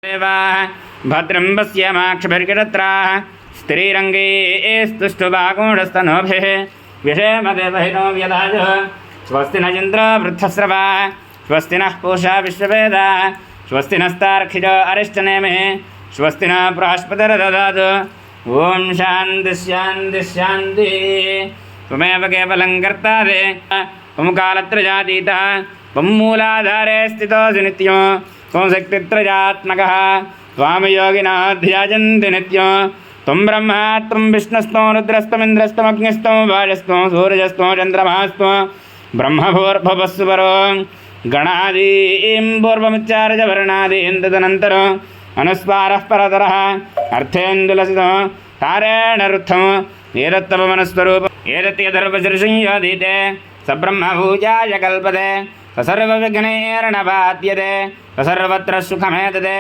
भद्रं पश्येमाक्षभिर्गजत्राः स्त्रीरङ्गे स्तुष्टुवागुणस्तनोभिः विषेमदेवहितो व्यदाजः स्वस्ति न इन्द्रो वृद्धस्रवाः स्वस्ति नः पूषा विश्ववेदाः स्वस्ति नस्तार्क्षिजो अरिष्टनेमिः स्वस्ति न बृहस्पतिर्दधातु ॐ शान्ति शान्ति शान्तिः। त्वमेव केवलं कर्तारे त्वं कालत्रयातीतः त्वं मूलाधारे स्थितोऽसि नित्यं त्वं शक्तित्रयात्मकः त्वां योगिनः ध्यायन्ति नित्यं त्वं ब्रह्मा त्वं विष्णुस्त्वं रुद्रस्त्वमिन्द्रस्त्वमग्निस्त्वं वायुस्त्वं सूर्यस्त्वं चन्द्रमास्त्वं ब्रह्मभूर्भुवस्सुवरो गणादीं पूर्वमुच्चार्य वर्णादीन् तदनन्तरम् अनुस्वारः परतरः अर्थेन्दुलसितो तारेण रुद्धम् एतत्तपमनस्वरूपम् एतत्यदर्वशीर्षंयोदीते स ब्रह्मभूजाय कल्पते स सर्वविघ्नैर्नबाध्यते स सर्वत्र सुखमेतते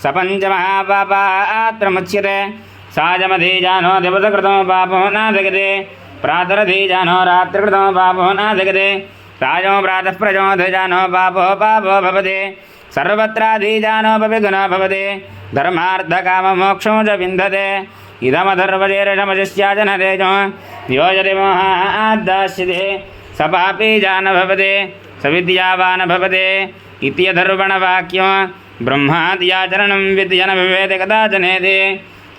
स पञ्चमहापापात्रमुच्यते सायमधीजानो दिवसकृतो पापो नाधिगते प्रातरधीजानो रात्रिकृतो पापो नाधिगते राजो प्रातः प्रचोदजानो पापो पापो भवति सर्वत्राधीजानोपविघ्नो भवति धर्मार्थकाममोक्षो च विन्दते इदमधर्वजेरमशिष्याजनतेजो यो यदि मोहाद्दास्यते स पापी जान भवति स विद्यावान् भवति इत्यधर्वणवाक्यं ब्रह्माद्याचरणं विद्यन विवेद कदाचनेति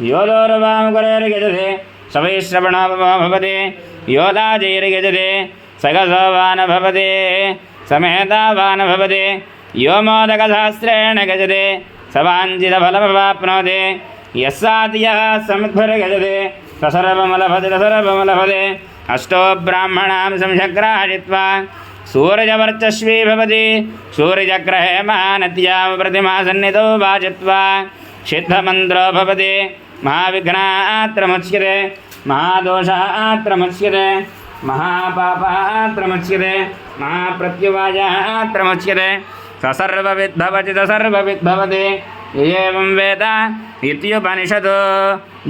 यो दोर्वामुकरेर्गजते स वै श्रवणो भवति यो लाजैर्गजते स गजवान् भवति स मेधावान् भवति यो मोदकशास्त्रेण गजते स वाञ्छितफलमवाप्नोति यस्साद्यः समुद्भिर्गजते स सर्वमलभते अष्टो ब्राह्मणां संशग्राहित्वा सूर्यवर्चस्वी भवति सूर्यग्रहे महानद्यां प्रतिमासन्निधौ वाचित्वा सिद्धमन्त्रो भवति महाविघ्नात्रमुच्यते महादोषात्रमुच्यते महापापात्रमुच्यते महाप्रत्युवायात्रमुच्यते स सर्वविद्भवति स सर्वविद्भवति एवं वेद इत्युपनिषदो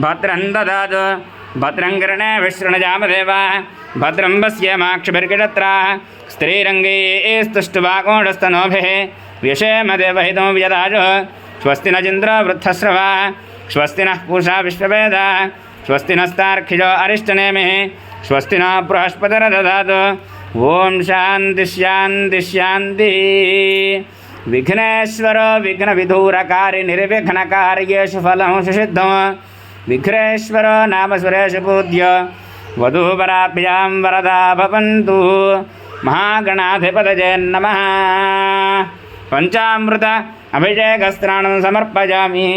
भद्रं ददातु भद्रं कर्णे विशृणुयामदेवाः भद्रं पश्येमाक्षभिर्गजत्राः स्त्रीरङ्गे स्तुष्टुवागुणस्तनोभिः व्यशेमदेवहितो व्यदाजः स्वस्ति न इन्द्रो वृद्धस्रवाः स्वस्ति नः पूषा विश्ववेदाः स्वस्ति नस्तार्क्षिजो अरिष्टनेमिः स्वस्ति न बृहस्पतिर्दधातु ॐ शान्ति शान्ति शान्तिः। विघ्नेश्वरो विघ्नविधूरकारि निर्विघ्नकार्येषु फलं सुसिद्धं विघ्नेश्वरो नाम सुरेश पूज्य वधूवराभ्यां वरदा भवन्तु। महागणाधिपतये नमः। पञ्चामृत अभिषेकस्नानं समर्पयामि।